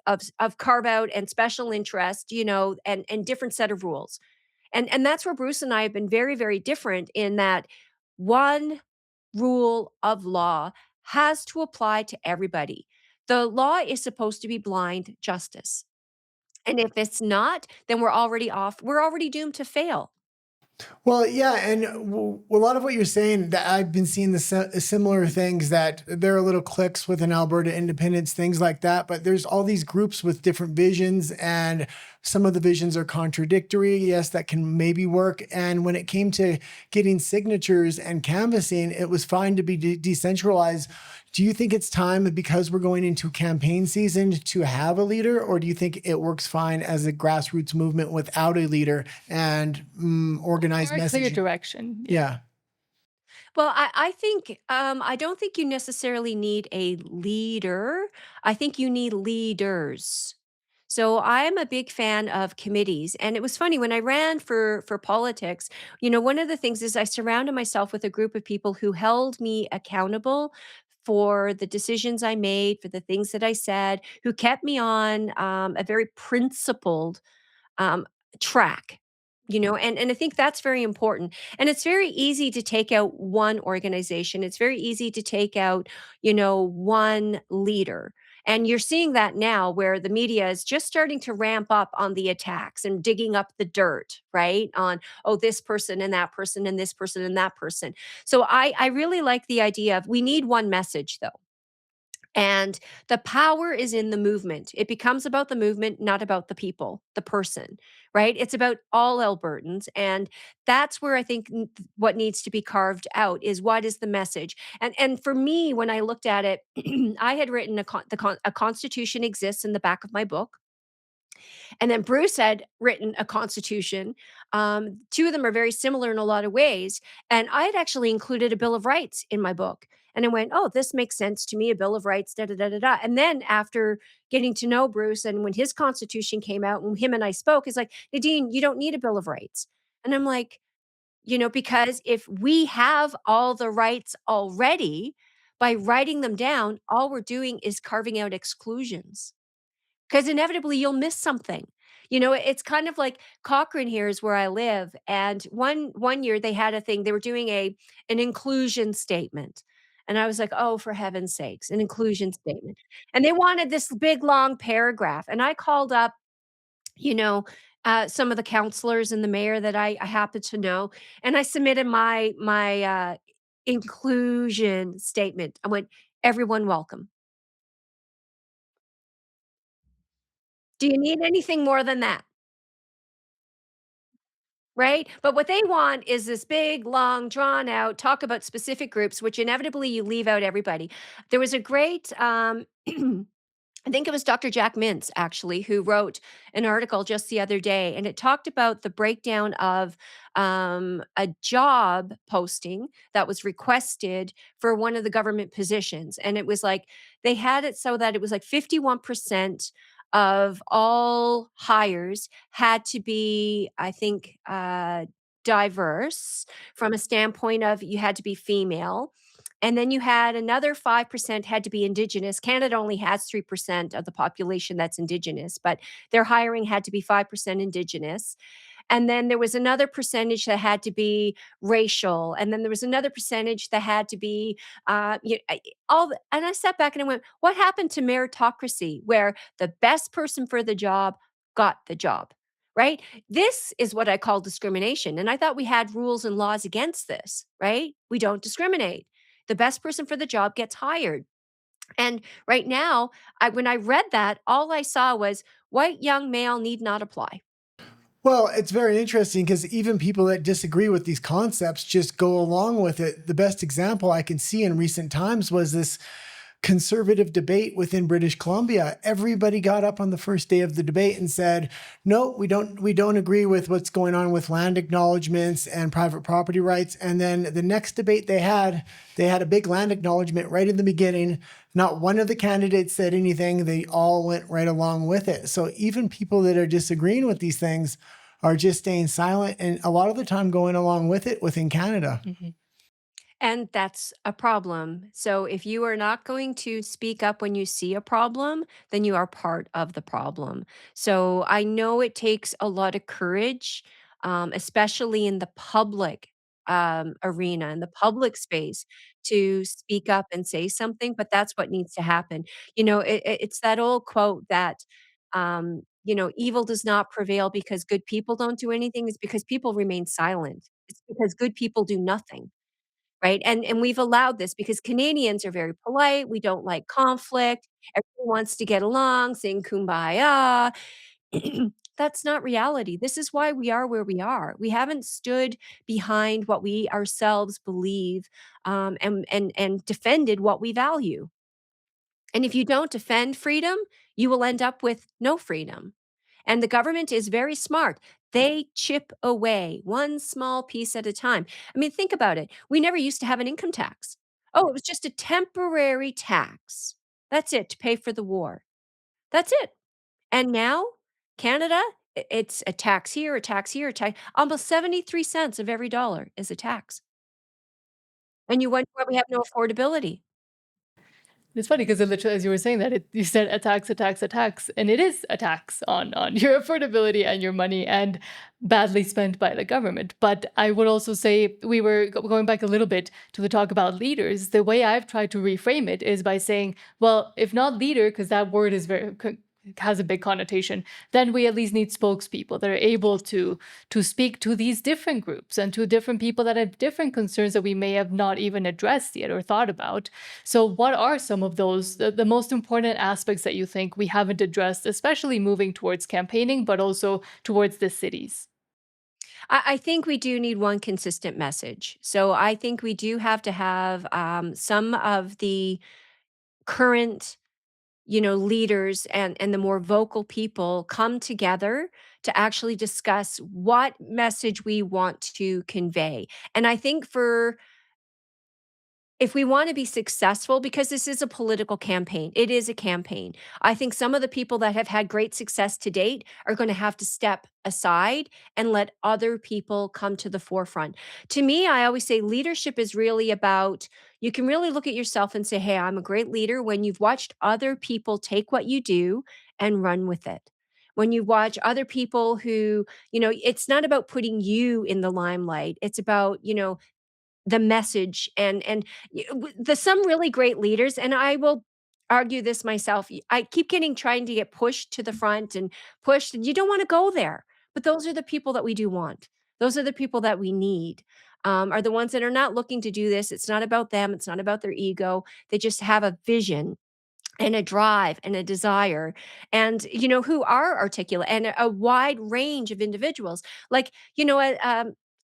carve out and special interest, and different set of rules. And that's where Bruce and I have been very, very different in that one rule of law has to apply to everybody. The law is supposed to be blind justice. And if it's not, then we're already off. We're already doomed to fail. Well, yeah, and a lot of what you're saying, that I've been seeing the similar things, that there are little cliques within Alberta independence, things like that. But there's all these groups with different visions, and some of the visions are contradictory. Yes, that can maybe work. And when it came to getting signatures and canvassing, it was fine to be decentralized. Do you think it's time, because we're going into campaign season, to have a leader, or do you think it works fine as a grassroots movement without a leader and organized Or a clear messaging? direction. Yeah. Well, I think I don't think you necessarily need a leader. I think you need leaders. So I'm a big fan of committees. And it was funny when I ran for politics, one of the things is I surrounded myself with a group of people who held me accountable for the decisions I made, for the things that I said, who kept me on a very principled um, track. And I think that's very important. And it's very easy to take out one organization. It's very easy to take out, one leader. And you're seeing that now where the media is just starting to ramp up on the attacks and digging up the dirt, right? On, oh, this person and that person and this person and that person. So I really like the idea of we need one message though. And the power is in the movement. It becomes about the movement, not about the people, the person, right? It's about all Albertans. And that's where I think what needs to be carved out is what is the message. And for me, when I looked at it, I had written a constitution exists in the back of my book. And then Bruce had written a constitution. Two of them are very similar in a lot of ways. And I had actually included a Bill of Rights in my book. And I went, oh, this makes sense to me, a Bill of Rights, da da da da da. And then after getting to know Bruce and when his constitution came out and him and I spoke, he's like, Nadine, you don't need a Bill of Rights. And I'm like, because if we have all the rights already, by writing them down, all we're doing is carving out exclusions. 'Cause inevitably you'll miss something. It's kind of like Cochrane here is where I live, and one year they had a thing, they were doing an inclusion statement, and I was like, "Oh, for heaven's sakes, an inclusion statement." And they wanted this big, long paragraph, and I called up, you know, some of the counselors and the mayor that I happen to know, and I submitted my inclusion statement. I went, "Everyone welcome." Do you need anything more than that? Right? But what they want is this big, long, drawn out talk about specific groups, which inevitably you leave out everybody. There was a great, I think it was Dr. Jack Mintz actually who wrote an article just the other day, and it talked about the breakdown of a job posting that was requested for one of the government positions. And it was like they had it so that it was like 51% of all hires had to be, I think, diverse from a standpoint of you had to be female, and then you had another 5% had to be Indigenous. Canada only has 3% of the population that's Indigenous, but their hiring had to be 5% Indigenous. And then there was another percentage that had to be racial, and then there was another percentage that had to be, and I sat back and I went, "What happened to meritocracy where the best person for the job got the job?" Right? This is what I call discrimination, and I thought we had rules and laws against this, right? We don't discriminate. The best person for the job gets hired. And right now, when I read that, all I saw was white young male need not apply. Well, it's very interesting because even people that disagree with these concepts just go along with it. The best example I can see in recent times was this conservative debate within British Columbia. Everybody got up on the first day of the debate and said, "No, we don't agree with what's going on with land acknowledgements and private property rights." And then the next debate they had a big land acknowledgement right in the beginning. Not one of the candidates said anything. They all went right along with it. So even people that are disagreeing with these things are just staying silent and a lot of the time going along with it within Canada. Mhm. And that's a problem. So if you are not going to speak up when you see a problem, then you are part of the problem. So I know it takes a lot of courage, especially in the public arena, in the public space, to speak up and say something. But that's what needs to happen. It's that old quote that, evil does not prevail because good people don't do anything. It's because people remain silent. It's because good people do nothing. Right? And we've allowed this because Canadians are very polite, we don't like conflict, everyone wants to get along, sing kumbaya. That's not reality. This is why we are where we are. We haven't stood behind what we ourselves believe, and defended what we value. And if you don't defend freedom, you will end up with no freedom. And the government is very smart. They chip away one small piece at a time. I mean, think about it. We never used to have an income tax. Oh, it was just a temporary tax. That's it to pay for the war. That's it. And now, Canada, it's a tax here, a tax here, a tax almost 73 cents of every dollar is a tax. And you wonder why we have no affordability. It's funny because literally, as you were saying that, you said a tax, a tax, a tax, and it is a tax on your affordability and your money, and badly spent by the government. But I would also say we were going back a little bit to the talk about leaders. The way I've tried to reframe it is by saying, well, if not leader, because that word is very has a big connotation, then we at least need spokespeople that are able to speak to these different groups and to different people that have different concerns that we may have not even addressed yet or thought about. So, what are some of those, the most important aspects that you think we haven't addressed, especially moving towards campaigning, but also towards the cities? I think we do need one consistent message. So I think we do have to have some of the current, leaders and the more vocal people come together to actually discuss what message we want to convey. And I think for if we want to be successful, because this is a political campaign, it is a campaign. I think some of the people that have had great success to date are going to have to step aside and let other people come to the forefront. To me, I always say leadership is really about you can really look at yourself and say, hey, I'm a great leader when you've watched other people take what you do and run with it. When you watch other people who, it's not about putting you in the limelight. It's about, the message and the some really great leaders, and I will argue this myself. I keep getting trying to get pushed to the front and pushed, and you don't want to go there. But those are the people that we do want. Those are the people that we need. Are the ones that are not looking to do this. It's not about them. It's not about their ego. They just have a vision and a drive and a desire and who are articulate and a wide range of individuals like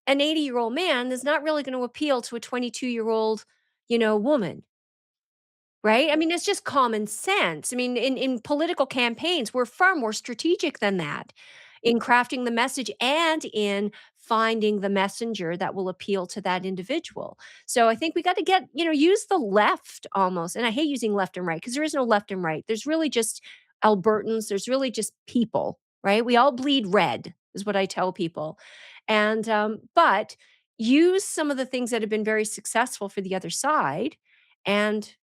an 80-year-old man is not really going to appeal to a 22-year-old woman. Right? I mean, it's just common sense. I mean, in political campaigns, we're far more strategic than that in crafting the message and in finding the messenger that will appeal to that individual. So I think we got to use the left almost. And I hate using left and right because there is no left and right. There's really just Albertans, there's really just people, right? We all bleed red, is what I tell people. And but use some of the things that have been very successful for the other side and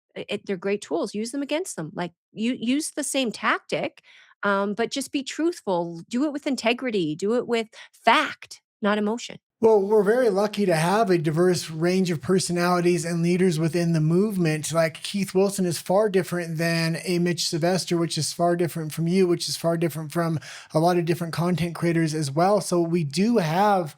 they're great tools. Use them against them. Like you use the same tactic, but just be truthful. Do it with integrity. Do it with fact, not emotion. Well, we're very lucky to have a diverse range of personalities and leaders within the movement. Like Keith Wilson is far different than a Mitch Sylvester, which is far different from you, which is far different from a lot of different content creators as well. So we do have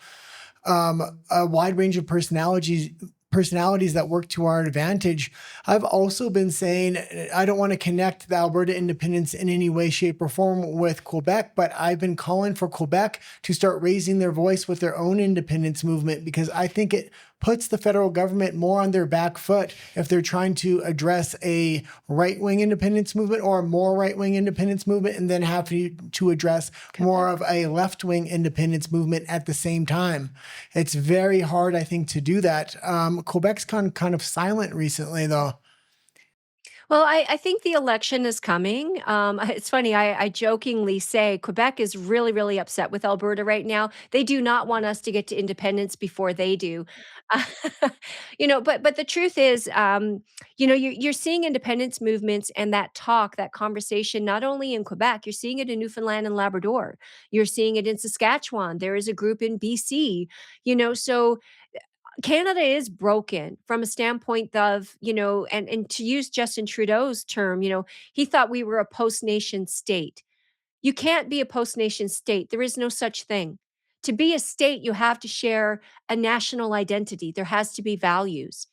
a wide range of personalities that work to our advantage. I've also been saying I don't want to connect the Alberta independence in any way, shape, or form with Quebec, but I've been calling for Quebec to start raising their voice with their own independence movement because I think it puts the federal government more on their back foot if they're trying to address a right-wing independence movement or a more right-wing independence movement and then have to address more of a left-wing independence movement at the same time. It's very hard, I think, to do that. Quebec's kind of silent recently, though. Well, I think the election is coming. It's funny. I jokingly say Quebec is really, really upset with Alberta right now. They do not want us to get to independence before they do. But the truth is, you're seeing independence movements and that talk, that conversation, not only in Quebec, you're seeing it in Newfoundland and Labrador. You're seeing it in Saskatchewan. There is a group in BC. So Canada is broken from a standpoint of, and to use Justin Trudeau's term, he thought we were a post nation state. You can't be a post nation state. There is no such thing. To be a state, you have to share a national identity. There has to be values.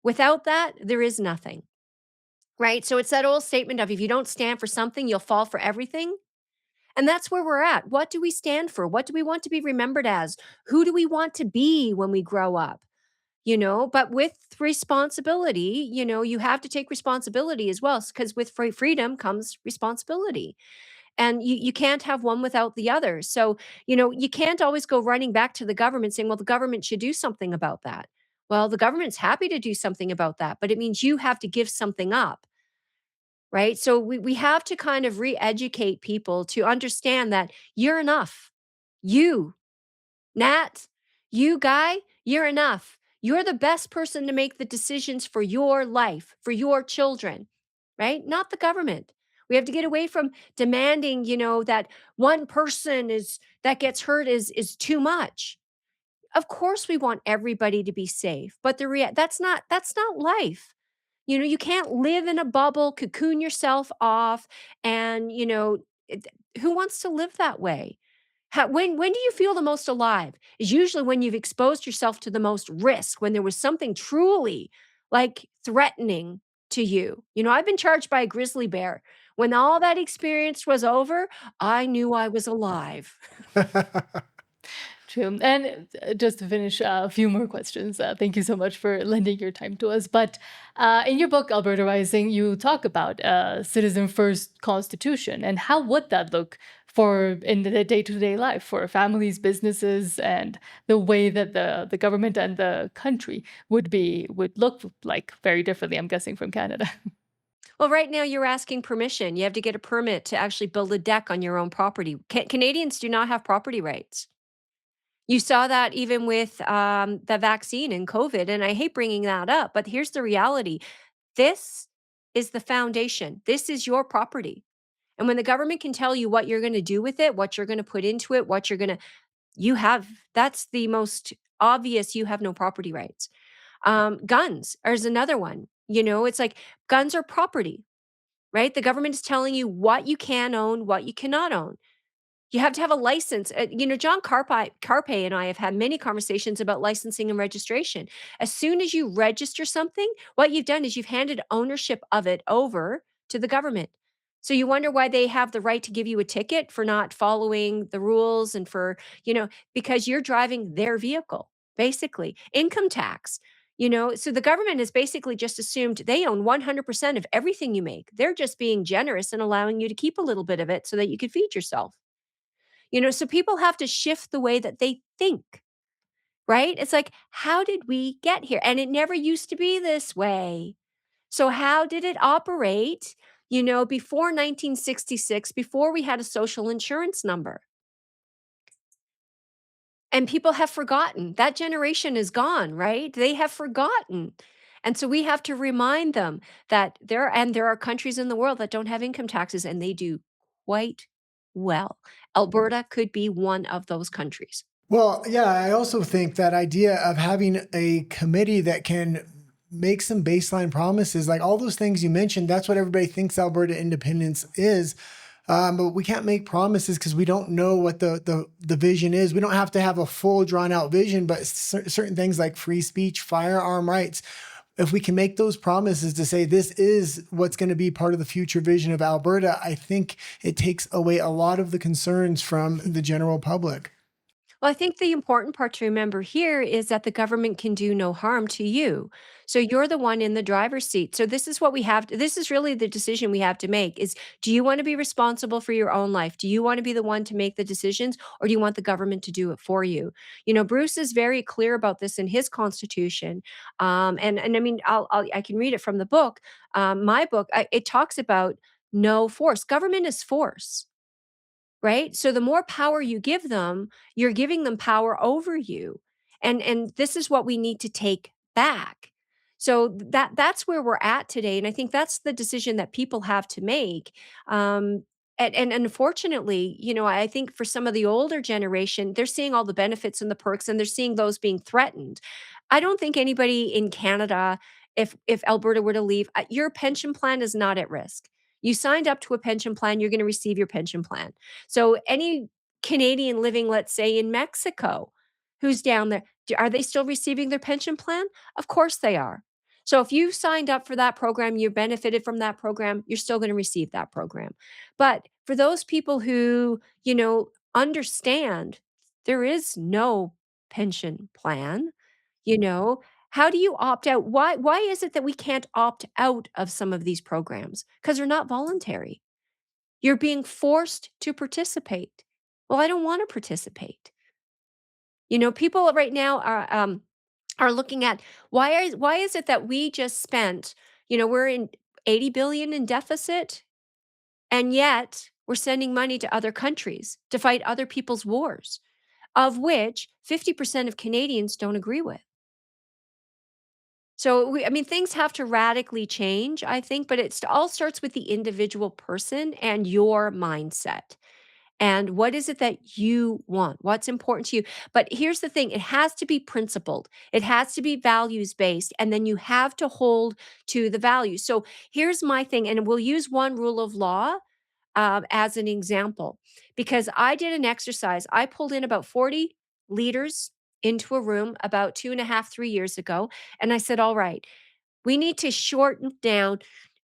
Without that, there is nothing. Right? So it's that old statement of if you don't stand for something, you'll fall for everything. And that's where we're at. What do we stand for? What do we want to be remembered as? Who do we want to be when we grow up? But with responsibility, you have to take responsibility as well because with freedom comes responsibility and you can't have one without the other. So you can't always go running back to the government saying, well, the government should do something about that. Well, the government's happy to do something about that, but it means you have to give something up. right? So we have to kind of re-educate people to understand that you're enough. You, Nat, you guy, you're enough. You're the best person to make the decisions for your life, for your children, right? Not the government. We have to get away from demanding, that one person is that gets hurt is too much. Of course we want everybody to be safe, but that's not life. You can't live in a bubble, cocoon yourself off, and it- who wants to live that way? When do you feel the most alive? Is usually when you've exposed yourself to the most risk, when there was something truly like threatening to you. I've been charged by a grizzly bear. When all that experience was over, I knew I was alive. True. And just to finish, a few more questions. Thank you so much for lending your time to us. But in your book, Alberta Rising, you talk about citizen first constitution and how would that look for in the day-to-day life for families, businesses, and the way that the government and the country would look like very differently, I'm guessing, from Canada. Well, right now you're asking permission. You have to get a permit to actually build a deck on your own property. Canadians do not have property rights. You saw that even with the vaccine and COVID. And I hate bringing that up, but here's the reality: this is the foundation, this is your property. And when the government can tell you what you're going to do with it, what you're going to put into it, what you're going to, you have, that's the most obvious, you have no property rights. Guns is another one. It's like guns are property, right? The government is telling you what you can own, what you cannot own. You have to have a license. John Carpe and I have had many conversations about licensing and registration. As soon as you register something, what you've done is you've handed ownership of it over to the government. So you wonder why they have the right to give you a ticket for not following the rules and because you're driving their vehicle, basically. Income tax. So the government has basically just assumed they own 100% of everything you make. They're just being generous and allowing you to keep a little bit of it so that you can feed yourself. So people have to shift the way that they think, right? It's like, how did we get here? And it never used to be this way. So how did it operate, before 1966, before we had a social insurance number? And people have forgotten. That generation is gone, right? They have forgotten. And so we have to remind them that there are countries in the world that don't have income taxes and they do quite well. Alberta could be one of those countries. Well, yeah, I also think that idea of having a committee that can make some baseline promises, like all those things you mentioned, that's what everybody thinks Alberta independence is. But we can't make promises because we don't know what the vision is. We don't have to have a full drawn out vision, but certain things like free speech, firearm rights, if we can make those promises to say this is what's going to be part of the future vision of Alberta, I think it takes away a lot of the concerns from the general public. Well, I think the important part to remember here is that the government can do no harm to you. So you're the one in the driver's seat. So this is what we have this is really the decision we have to make is, do you want to be responsible for your own life? Do you want to be the one to make the decisions, or do you want the government to do it for you? Bruce is very clear about this in his constitution. And I mean, I can read it from the book. My book, it talks about no force. Government is force, right? So the more power you give them, you're giving them power over you. And this is what we need to take back. So that's where we're at today. And I think that's the decision that people have to make. And unfortunately, I think for some of the older generation, they're seeing all the benefits and the perks and they're seeing those being threatened. I don't think anybody in Canada, if Alberta were to leave, your pension plan is not at risk. You signed up to a pension plan, you're going to receive your pension plan. So any Canadian living, let's say in Mexico, who's down there, are they still receiving their pension plan? Of course they are. So if you signed up for that program, you benefited from that program, you're still going to receive that program. But for those people who, understand there is no pension plan, you know, how do you opt out? Why is it that we can't opt out of some of these programs? Because they're not voluntary. You're being forced to participate. Well, I don't want to participate. People right now are looking at why is it that we just spent, we're in 80 billion in deficit, and yet we're sending money to other countries to fight other people's wars, of which 50% of Canadians don't agree with. So I mean, things have to radically change, I think, but it all starts with the individual person and your mindset. And what is it that you want? What's important to you? But here's the thing, it has to be principled. It has to be values based. And then you have to hold to the values. So here's my thing, and we'll use one rule of law as an example, because I did an exercise. I pulled in about 40 leaders into a room about 2.5, 3 years ago. And I said, all right, we need to shorten down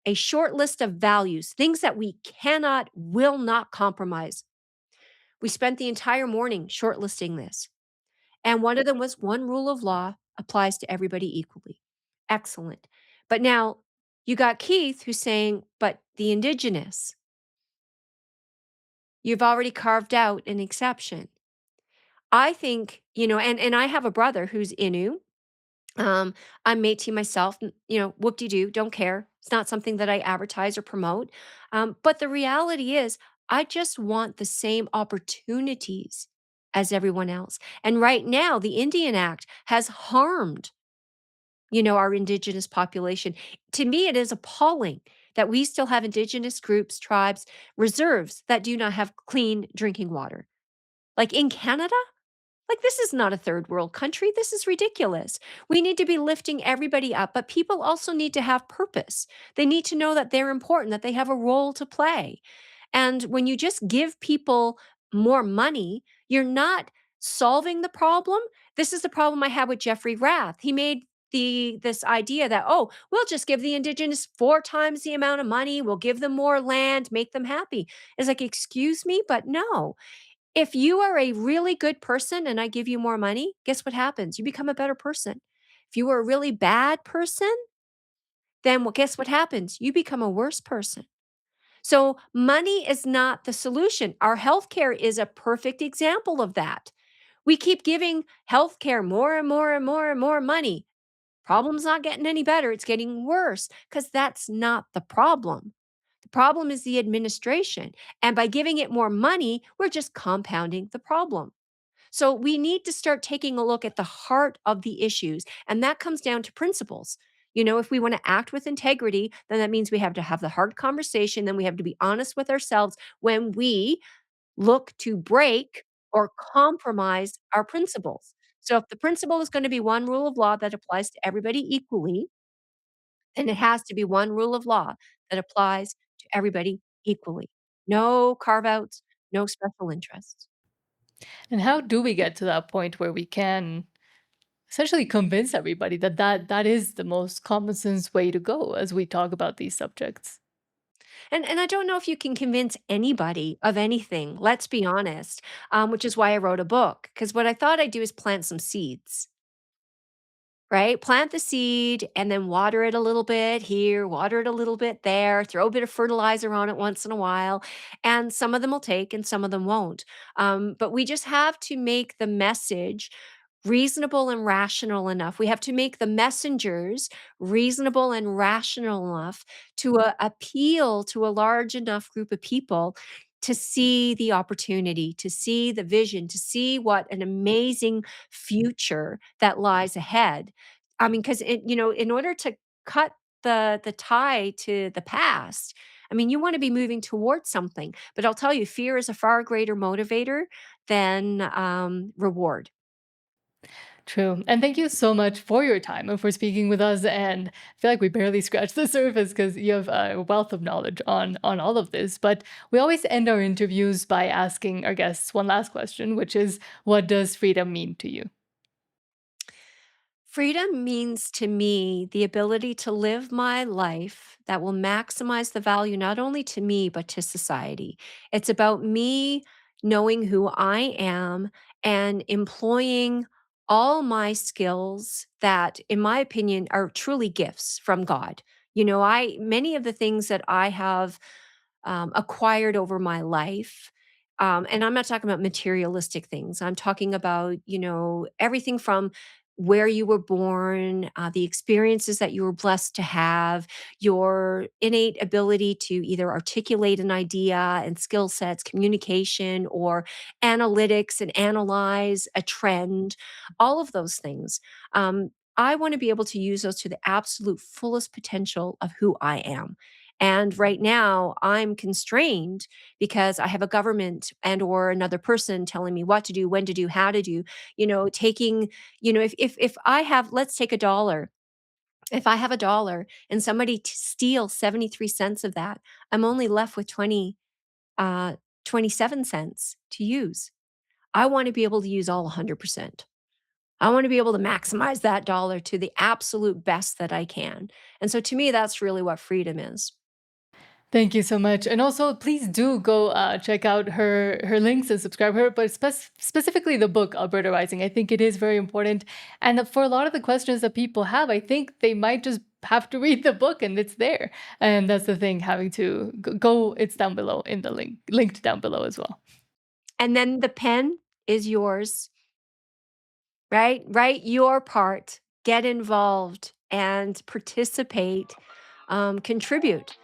a short list of values, things that we cannot, will not compromise. We spent the entire morning shortlisting this. And one of them was one rule of law applies to everybody equally. Excellent. But now you got Keith who's saying, but the Indigenous, you've already carved out an exception. I think, and I have a brother who's Innu. I'm Métis myself, whoop-de-doo, don't care. It's not something that I advertise or promote. But the reality is, I just want the same opportunities as everyone else. And right now, the Indian Act has harmed, our Indigenous population. To me, it is appalling that we still have Indigenous groups, tribes, reserves that do not have clean drinking water. Like in Canada, like, this is not a third world country. This is ridiculous. We need to be lifting everybody up, but people also need to have purpose. They need to know that they're important, that they have a role to play. And when you just give people more money, you're not solving the problem. This is the problem I had with Jeffrey Rath. He made this idea that, oh, we'll just give the indigenous 4 times the amount of money, we'll give them more land, make them happy. It's like, excuse me, but no. If you are a really good person and I give you more money, guess what happens? You become a better person. If you are a really bad person, then guess what happens? You become a worse person. So money is not the solution. Our healthcare is a perfect example of that. We keep giving healthcare more and more and more and more money. Problem's not getting any better. It's getting worse because that's not the problem. The problem is the administration. And by giving it more money, we're just compounding the problem. So we need to start taking a look at the heart of the issues. And that comes down to principles. If we want to act with integrity, then that means we have to have the hard conversation. Then we have to be honest with ourselves when we look to break or compromise our principles. So if the principle is going to be one rule of law that applies to everybody equally, then it has to be one rule of law that applies to everybody equally. No carve outs, no special interests. And how do we get to that point where we can essentially convince everybody that that is the most common sense way to go as we talk about these subjects? And I don't know if you can convince anybody of anything, let's be honest, which is why I wrote a book. Because what I thought I'd do is plant some seeds. Right? Plant the seed and then water it a little bit here, water it a little bit there, throw a bit of fertilizer on it once in a while. And some of them will take and some of them won't. But we just have to make the message reasonable and rational enough. We have to make the messengers reasonable and rational enough to appeal to a large enough group of people to see the opportunity, to see the vision, to see what an amazing future that lies ahead. I mean, because in order to cut the tie to the past, I mean, you want to be moving towards something. But I'll tell you, fear is a far greater motivator than reward. True. And thank you so much for your time and for speaking with us. And I feel like we barely scratched the surface because you have a wealth of knowledge on all of this. But we always end our interviews by asking our guests one last question, which is, what does freedom mean to you? Freedom means to me the ability to live my life that will maximize the value not only to me, but to society. It's about me knowing who I am and employing all my skills that, in my opinion, are truly gifts from God. Many of the things that I have acquired over my life. And I'm not talking about materialistic things. I'm talking about, everything from where you were born, the experiences that you were blessed to have, your innate ability to either articulate an idea and skill sets, communication, or analytics and analyze a trend, all of those things. I want to be able to use those to the absolute fullest potential of who I am. And right now, I'm constrained because I have a government and or another person telling me what to do, when to do, how to do, taking, if I have, let's take a dollar. If I have a dollar and somebody steals 73 cents of that, I'm only left with 27 cents to use. I want to be able to use all 100%. I want to be able to maximize that dollar to the absolute best that I can. And so to me, that's really what freedom is. Thank you so much. And also, please do go check out her links and subscribe her, but specifically the book Alberta Rising. I think it is very important. And for a lot of the questions that people have, I think they might just have to read the book and it's there. And that's the thing, having to go, it's down below in the link, linked down below as well. And then the pen is yours, right? Write your part, get involved and participate, contribute.